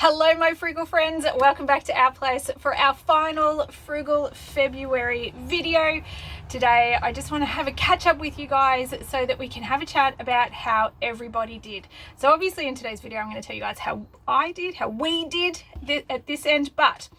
Hello my frugal friends, welcome back to our place for our final Frugal February video. Today I just want to have a catch up with you guys so that we can have a chat about how everybody did. So obviously in today's video I'm going to tell you guys how we did at this end, but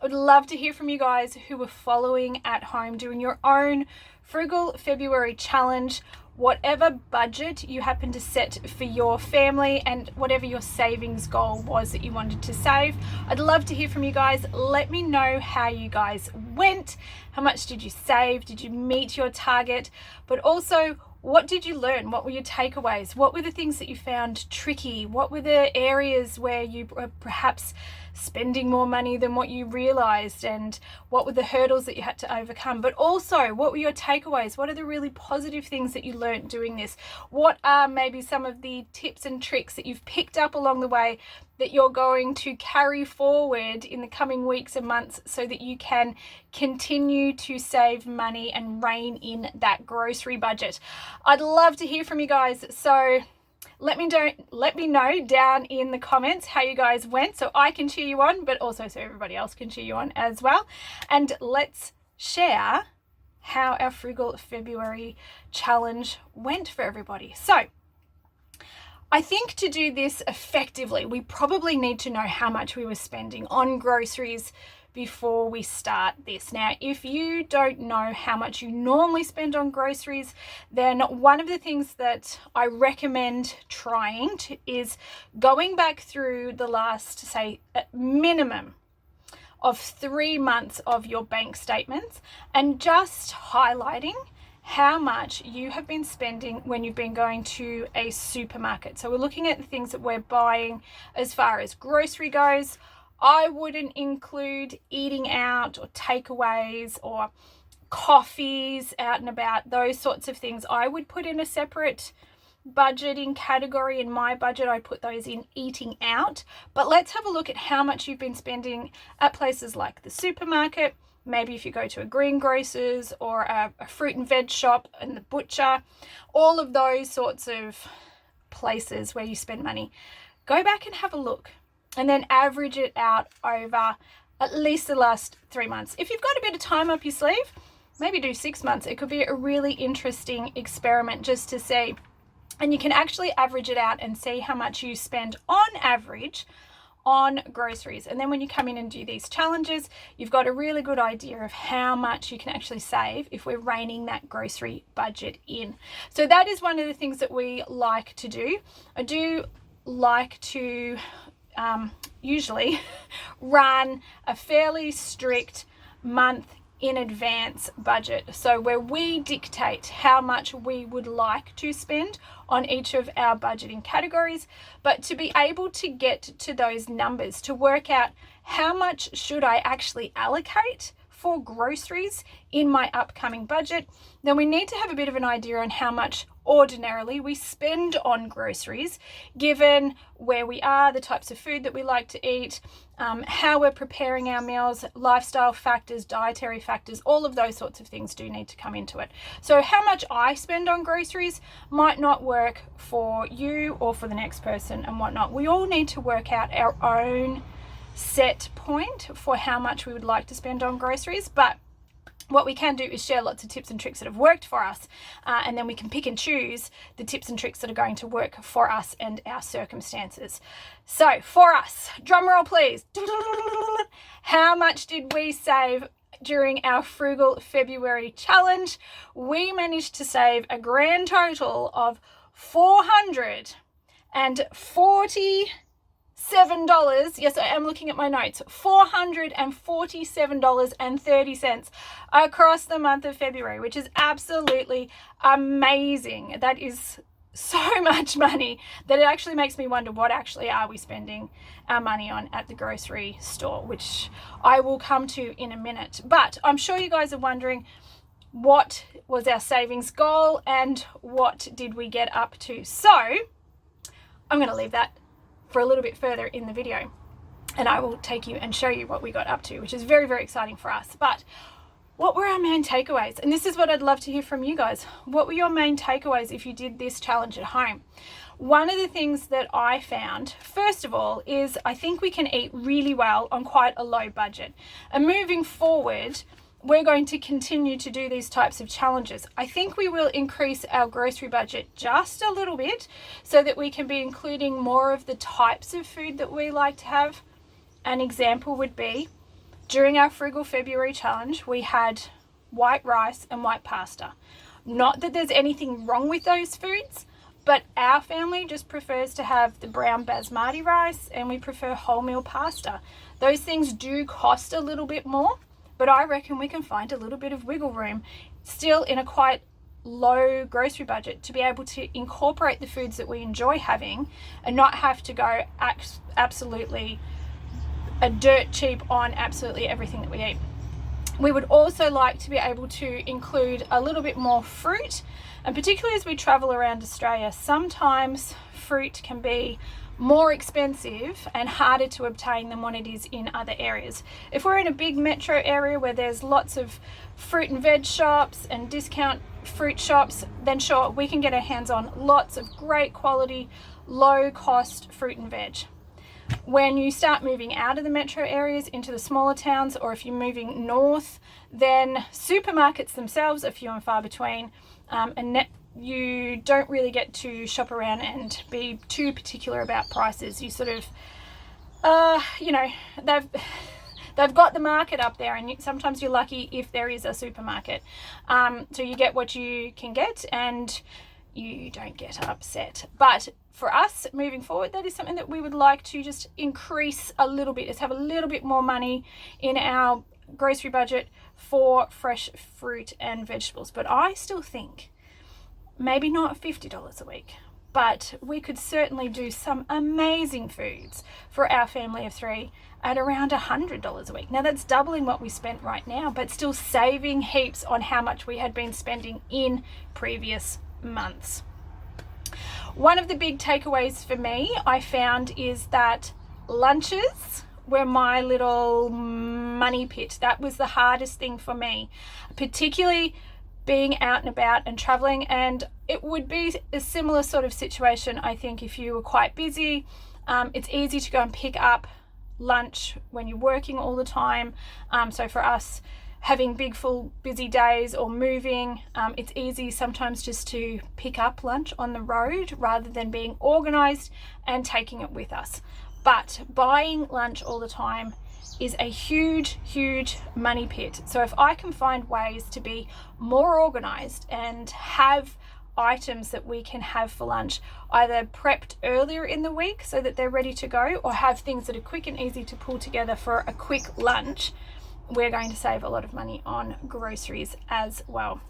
I would love to hear from you guys who were following at home, doing your own Frugal February challenge, whatever budget you happen to set for your family and whatever your savings goal was that you wanted to save. I'd love to hear from you guys. Let me know how you guys went. How much did you save? Did you meet your target? But also, what did you learn? What were your takeaways? What were the things that you found tricky? What were the areas where you were perhaps spending more money than what you realized? And what were the hurdles that you had to overcome? But also, what were your takeaways? What are the really positive things that you learned doing this? What are maybe some of the tips and tricks that you've picked up along the way that you're going to carry forward in the coming weeks and months so that you can continue to save money and rein in that grocery budget? I'd love to hear from you guys. So let me know down in the comments how you guys went so I can cheer you on, but also so everybody else can cheer you on as well. And let's share how our Frugal February challenge went for everybody. So I think to do this effectively, we probably need to know how much we were spending on groceries before we start this. Now, if you don't know how much you normally spend on groceries, then one of the things that I recommend trying is going back through the last, say, minimum of 3 months of your bank statements and just highlighting how much you have been spending when you've been going to a supermarket. So we're looking at the things that we're buying as far as grocery goes. I wouldn't include eating out or takeaways or coffees out and about, those sorts of things. I would put in a separate budgeting category. In my budget, I put those in eating out. But let's have a look at how much you've been spending at places like the supermarket. Maybe if you go to a greengrocer's or a fruit and veg shop and the butcher, all of those sorts of places where you spend money. Go back and have a look and then average it out over at least the last 3 months. If you've got a bit of time up your sleeve, maybe do 6 months. It could be a really interesting experiment just to see. And you can actually average it out and see how much you spend on average on groceries. And then when you come in and do these challenges, you've got a really good idea of how much you can actually save if we're reining that grocery budget in. So that is one of the things that we like to do. I do like to usually run a fairly strict month in advance budget, so where we dictate how much we would like to spend on each of our budgeting categories. But to be able to get to those numbers, to work out how much should I actually allocate for groceries in my upcoming budget, then we need to have a bit of an idea on how much ordinarily we spend on groceries, given where we are, the types of food that we like to eat, how we're preparing our meals, lifestyle factors, dietary factors, all of those sorts of things do need to come into it. So how much I spend on groceries might not work for you or for the next person and whatnot. We all need to work out our own set point for how much we would like to spend on groceries, but what we can do is share lots of tips and tricks that have worked for us, and then we can pick and choose the tips and tricks that are going to work for us and our circumstances. So for us, drum roll please, how much did we save during our Frugal February challenge? We managed to save a grand total of $447. Yes, I am looking at my notes. $447.30 across the month of February, which is absolutely amazing. That is so much money that it actually makes me wonder, what actually are we spending our money on at the grocery store, which I will come to in a minute. But I'm sure you guys are wondering, what was our savings goal and what did we get up to? So I'm going to leave that for a little bit further in the video, and I will take you and show you what we got up to, which is very, very exciting for us. But what were our main takeaways? And this is what I'd love to hear from you guys. What were your main takeaways if you did this challenge at home? One of the things that I found, first of all, is I think we can eat really well on quite a low budget. And moving forward, we're going to continue to do these types of challenges. I think we will increase our grocery budget just a little bit so that we can be including more of the types of food that we like to have. An example would be, during our Frugal February challenge, we had white rice and white pasta. Not that there's anything wrong with those foods, but our family just prefers to have the brown basmati rice, and we prefer wholemeal pasta. Those things do cost a little bit more, but I reckon we can find a little bit of wiggle room still in a quite low grocery budget to be able to incorporate the foods that we enjoy having and not have to go absolutely a dirt cheap on absolutely everything that we eat. We would also like to be able to include a little bit more fruit, and particularly as we travel around Australia, sometimes fruit can be more expensive and harder to obtain than what it is in other areas. If we're in a big metro area where there's lots of fruit and veg shops and discount fruit shops, then sure, we can get our hands on lots of great quality, low cost fruit and veg. When you start moving out of the metro areas into the smaller towns, or if you're moving north, then supermarkets themselves are few and far between, and you don't really get to shop around and be too particular about prices. You sort of, they've got the market up there, and sometimes you're lucky if there is a supermarket. So you get what you can get and you don't get upset. But for us moving forward, that is something that we would like to just increase a little bit, is have a little bit more money in our grocery budget for fresh fruit and vegetables. But I still think maybe not $50 a week, but we could certainly do some amazing foods for our family of 3 at around $100 a week. Now that's doubling what we spent right now, but still saving heaps on how much we had been spending in previous months. One of the big takeaways for me, I found, is that lunches were my little money pit. That was the hardest thing for me, particularly being out and about and traveling. And it would be a similar sort of situation, I think, if you were quite busy. It's easy to go and pick up lunch when you're working all the time. So for us, having big full busy days or moving, it's easy sometimes just to pick up lunch on the road rather than being organized and taking it with us. But buying lunch all the time is a huge money pit. So if I can find ways to be more organized and have items that we can have for lunch either prepped earlier in the week so that they're ready to go, or have things that are quick and easy to pull together for a quick lunch, we're going to save a lot of money on groceries as well.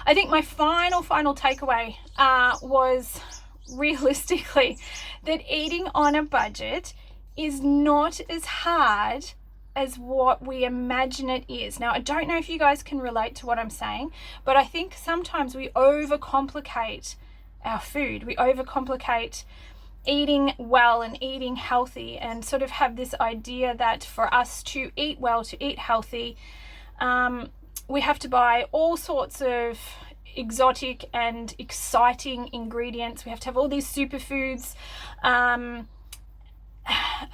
I think my final takeaway was realistically that eating on a budget is not as hard as what we imagine it is. Now, I don't know if you guys can relate to what I'm saying, but I think sometimes we overcomplicate our food. We overcomplicate eating well and eating healthy, and sort of have this idea that for us to eat well, to eat healthy, we have to buy all sorts of exotic and exciting ingredients. We have to have all these superfoods.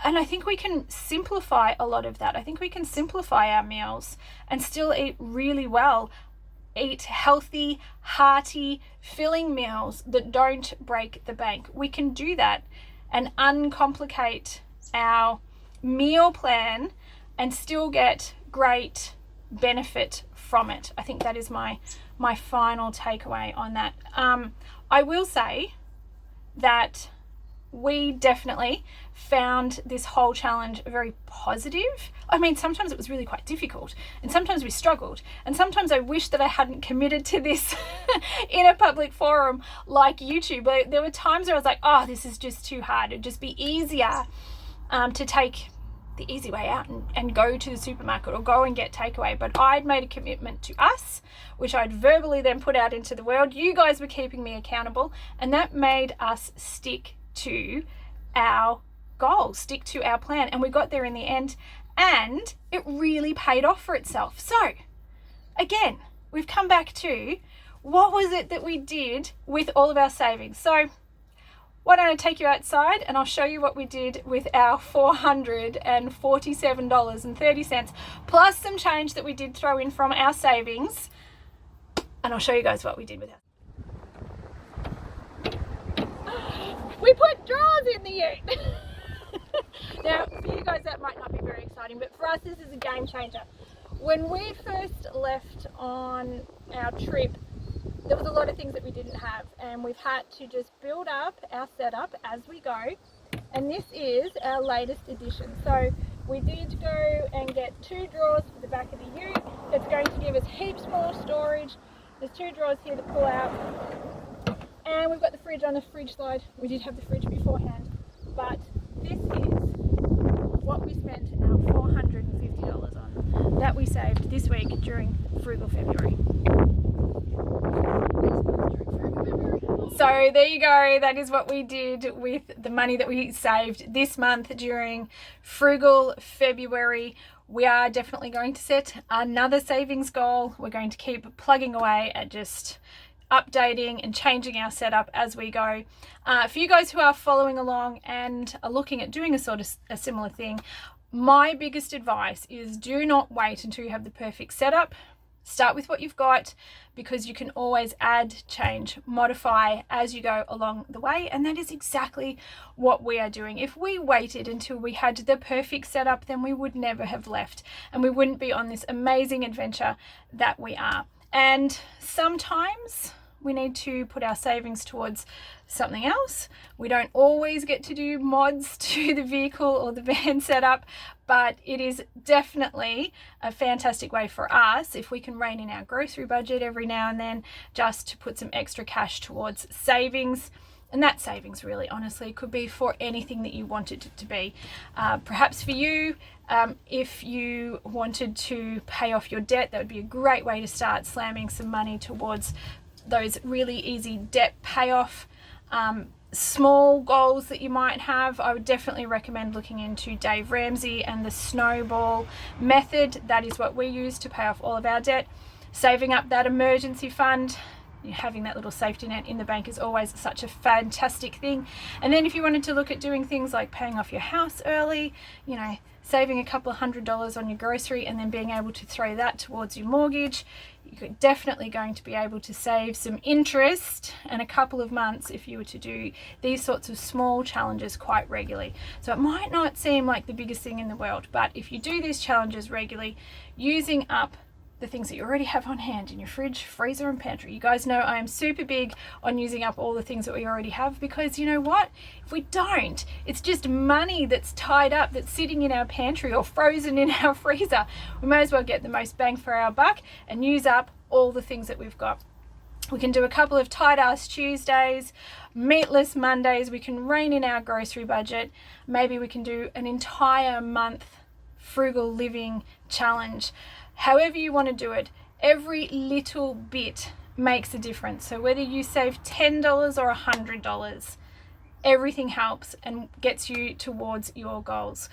And I think we can simplify a lot of that. I think we can simplify our meals and still eat really well. Eat healthy, hearty, filling meals that don't break the bank. We can do that and uncomplicate our meal plan and still get great benefit from it. I think that is my final takeaway on that. I will say that we definitely found this whole challenge very positive. I mean, sometimes it was really quite difficult, and sometimes we struggled, and sometimes I wish that I hadn't committed to this in a public forum like YouTube. But there were times where I was like, oh, this is just too hard. It'd just be easier to take the easy way out and go to the supermarket or go and get takeaway. But I'd made a commitment to us, which I'd verbally then put out into the world. You guys were keeping me accountable, and that made us stick to our goals, stick to our plan, and we got there in the end, and it really paid off for itself. So again, we've come back to what was it that we did with all of our savings. So why don't I take you outside and I'll show you what we did with our $447.30 plus some change that we did throw in from our savings, and I'll show you guys what we did with it. We put drawers in the ute. Now, for you guys that might not be very exciting, but for us this is a game changer. When we first left on our trip, there was a lot of things that we didn't have, and we've had to just build up our setup as we go, and this is our latest addition. So we did go and get 2 drawers for the back of the ute. It's going to give us heaps more storage. There's 2 drawers here to pull out, and we've got the fridge on a fridge slide. We did have the fridge beforehand, but this is what we spent our $450 on, that we saved this week during Frugal February. So there you go, that is what we did with the money that we saved this month during Frugal February. We are definitely going to set another savings goal. We're going to keep plugging away at just updating and changing our setup as we go. For you guys who are following along and are looking at doing a similar thing, my biggest advice is do not wait until you have the perfect setup. Start with what you've got, because you can always add, change, modify as you go along the way, and that is exactly what we are doing. If we waited until we had the perfect setup, then we would never have left, and we wouldn't be on this amazing adventure that we are. And sometimes we need to put our savings towards something else. We don't always get to do mods to the vehicle or the van setup, but it is definitely a fantastic way for us, if we can rein in our grocery budget every now and then, just to put some extra cash towards savings. And that savings really, honestly, could be for anything that you wanted it to be. Perhaps for you, if you wanted to pay off your debt, that would be a great way to start slamming some money towards those really easy debt payoff. Small goals that you might have, I would definitely recommend looking into Dave Ramsey and the snowball method. That is what we use to pay off all of our debt. Saving up that emergency fund, having that little safety net in the bank is always such a fantastic thing. And then if you wanted to look at doing things like paying off your house early, you know, saving a couple of $100s on your grocery and then being able to throw that towards your mortgage, you're definitely going to be able to save some interest and a couple of months if you were to do these sorts of small challenges quite regularly. So it might not seem like the biggest thing in the world, but if you do these challenges regularly, using up the things that you already have on hand in your fridge, freezer and pantry. You guys know I am super big on using up all the things that we already have, because you know what? If we don't, it's just money that's tied up, that's sitting in our pantry or frozen in our freezer. We may as well get the most bang for our buck and use up all the things that we've got. We can do a couple of tight ass Tuesdays, meatless Mondays. We can rein in our grocery budget. Maybe we can do an entire month frugal living challenge. However you want to do it, every little bit makes a difference. So whether you save $10 or $100, everything helps and gets you towards your goals.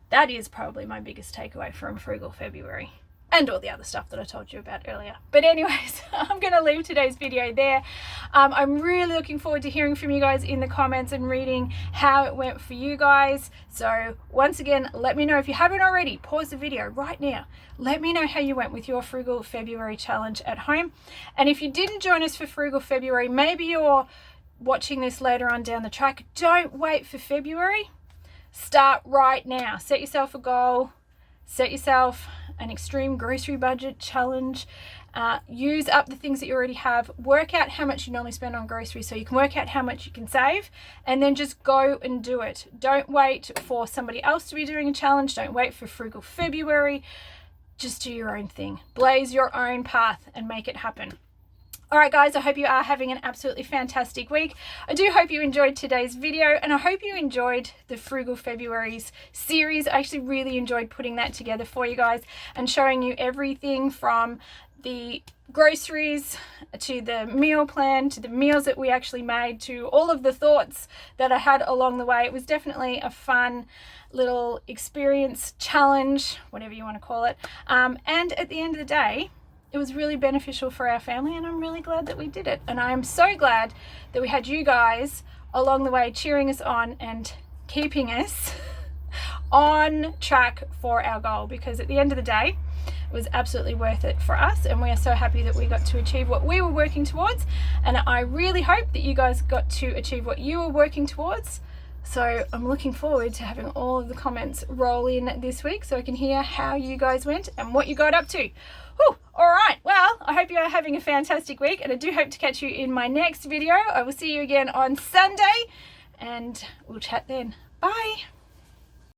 That is probably my biggest takeaway from Frugal February, and all the other stuff that I told you about earlier. But anyways, I'm going to leave today's video there. I'm really looking forward to hearing from you guys in the comments and reading how it went for you guys. So once again, let me know. If you haven't already, pause the video right now. Let me know how you went with your Frugal February challenge at home. And if you didn't join us for Frugal February, maybe you're watching this later on down the track, don't wait for February. Start right now. Set yourself a goal. Set yourself an extreme grocery budget challenge. Use up the things that you already have. Work out how much you normally spend on groceries so you can work out how much you can save, and then just go and do it. Don't wait for somebody else to be doing a challenge. Don't wait for Frugal February. Just do your own thing. Blaze your own path and make it happen. All right, guys, I hope you are having an absolutely fantastic week. I do hope you enjoyed today's video, and I hope you enjoyed the Frugal February's series. I actually really enjoyed putting that together for you guys and showing you everything from the groceries to the meal plan to the meals that we actually made to all of the thoughts that I had along the way. It was definitely a fun little experience, challenge, whatever you want to call it. And at the end of the day, it was really beneficial for our family, and I'm really glad that we did it. And I am so glad that we had you guys along the way cheering us on and keeping us on track for our goal, because at the end of the day, it was absolutely worth it for us, and we are so happy that we got to achieve what we were working towards. And I really hope that you guys got to achieve what you were working towards. So I'm looking forward to having all of the comments roll in this week so I can hear how you guys went and what you got up to. Whew. All right, well, I hope you are having a fantastic week, and I do hope to catch you in my next video. I will see you again on Sunday, and we'll chat then. Bye.